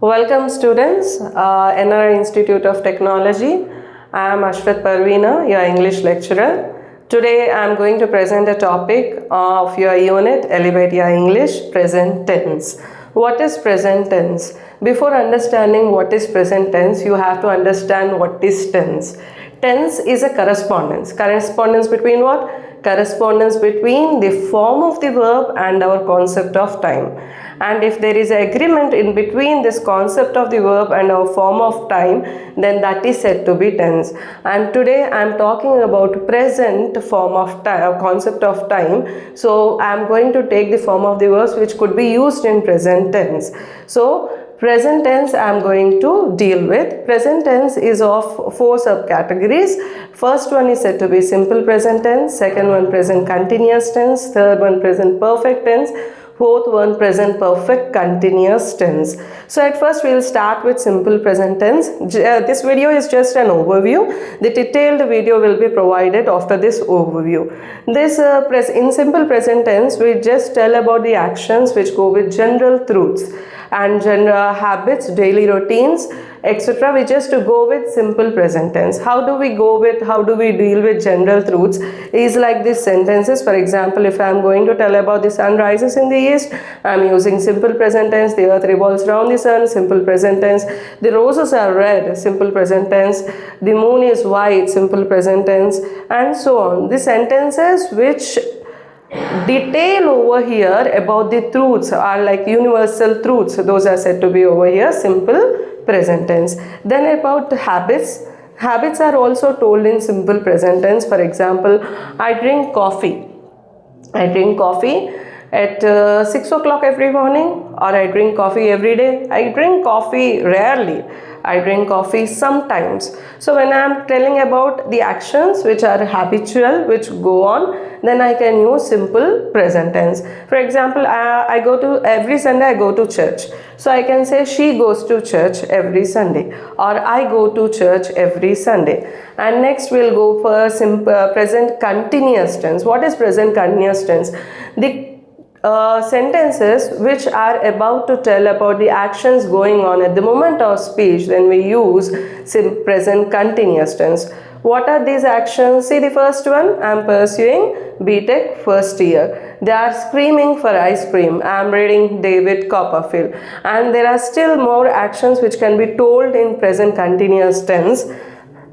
Welcome students, NR Institute of Technology. I am Ashrat Parveena, your English lecturer. Today I am going to present a topic of your unit, Elevate Your English, Present Tense. What is present tense? Before understanding what is present tense, you have to understand what is tense. Tense is a correspondence. Correspondence between what? Correspondence between the form of the verb and our concept of time. And if there is an agreement in between this concept of the verb and our form of time, then that is said to be tense. And today I am talking about present form of time, concept of time. So I am going to take the form of the verbs which could be used in present tense. So present tense I am going to deal with. Present tense is of four subcategories. First one is said to be simple present tense, second one present continuous tense, third one present perfect tense, fourth one present perfect continuous tense. So at first we will start with simple present tense. This video is just an overview. The detailed video will be provided after this overview. In simple present tense we just tell about the actions which go with general truths and general habits, daily routines, etc. We just to go with simple present tense. How do we deal with general truths is like these sentences. For example, if I am going to tell about the sun rises in the east, I am using simple present tense. The earth revolves around the sun, simple present tense. The roses are red, simple present tense. The moon is white, simple present tense, and so on. The sentences which detail over here about the truths are like universal truths. Those are said to be over here simple present tense. Then about habits. Habits are also told in simple present tense. For example, I drink coffee. I drink coffee at 6 o'clock every morning, or I drink coffee every day. I drink coffee rarely. I drink coffee sometimes. So when I am telling about the actions which are habitual, which go on, then I can use simple present tense. For example, every Sunday I go to church. So I can say she goes to church every Sunday, or I go to church every Sunday. And next we'll go for simple present continuous tense. What is present continuous tense? The sentences which are about to tell about the actions going on at the moment of speech, then we use present continuous tense. What are these actions? See the first one, I am pursuing BTech first year. They are screaming for ice cream. I am reading David Copperfield. And there are still more actions which can be told in present continuous tense.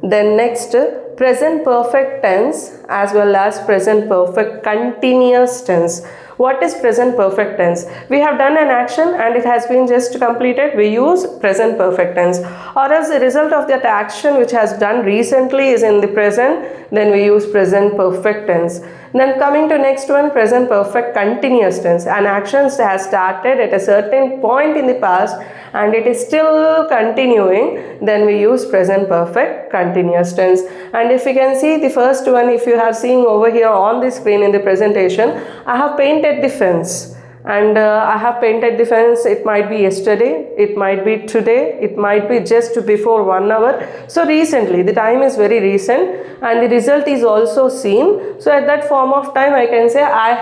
Then next, present perfect tense as well as present perfect continuous tense. What is present perfect tense? We have done an action and it has been just completed. We use present perfect tense. Or as the result of that action which has done recently is in the present, then we use present perfect tense. Then coming to next one, present perfect continuous tense. An action has started at a certain point in the past and it is still continuing, then we use present perfect continuous tense. And if you can see the first one, if you have seen over here on the screen in the presentation, I have painted the fence. And I have painted the fence. It might be yesterday, it might be today, it might be just before 1 hour. So recently, the time is very recent and the result is also seen. So at that form of time I can say I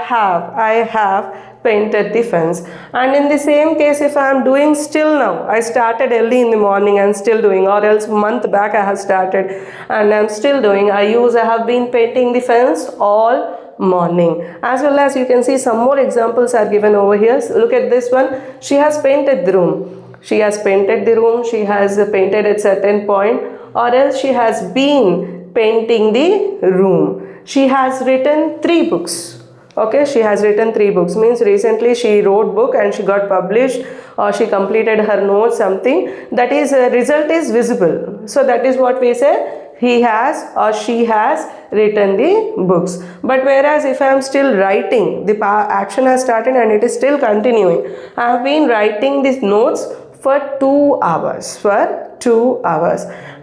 have painted the fence. And in the same case, if I am doing still now, I started early in the morning and still doing, or else month back I have started and I am still doing, I have been painting the fence all morning. As well as you can see some more examples are given over here. So look at this one. She has painted the room. She has painted the room. She has painted at certain point, or else she has been painting the room. She has written 3 books. Okay, she has written 3 books. Means recently she wrote book and she got published, or she completed her notes, something. That is, result is visible. So that is what we say. He has or she has written the books. But whereas if I am still writing, the action has started and it is still continuing. I have been writing these notes for 2 hours.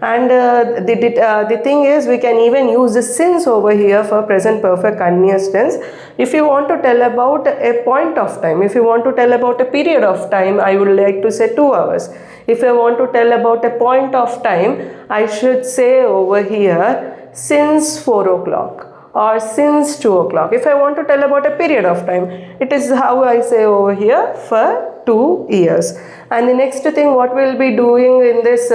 And the thing is, we can even use the since over here for present perfect continuous tense. If you want to tell about a point of time, if you want to tell about a period of time, I would like to say 2 hours. If I want to tell about a point of time, I should say over here since 4 o'clock or since 2 o'clock. If I want to tell about a period of time, it is how I say over here for 2 years. And the next thing what we'll be doing in this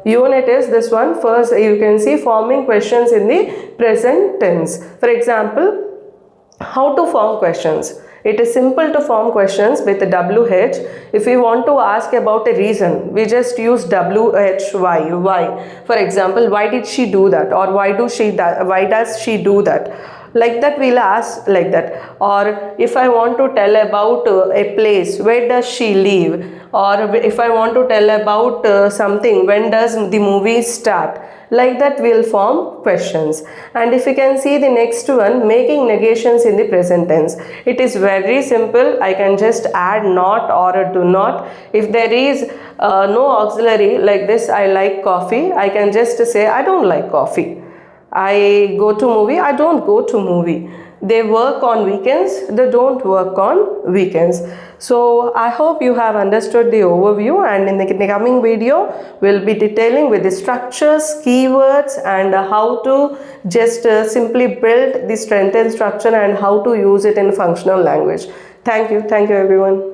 unit is this one. First, you can see forming questions in the present tense. For example, how to form questions. It is simple to form questions with WH. If we want to ask about a reason, we just use WHY. Why? For example, why did she do that? Or why does she do that? Like that we'll ask like that. Or if I want to tell about a place, where does she live? Or if I want to tell about something, when does the movie start? Like that we'll form questions. And if you can see the next one, making negations in the present tense. It is very simple. I can just add not or a do not. If there is no auxiliary like this, I like coffee, I can just say I don't like coffee. I go to movie, I don't go to movie. They work on weekends, they don't work on weekends. So I hope you have understood the overview, and in the coming video we'll be detailing with the structures, keywords, and how to just simply build the sentence structure and how to use it in functional language. Thank you everyone.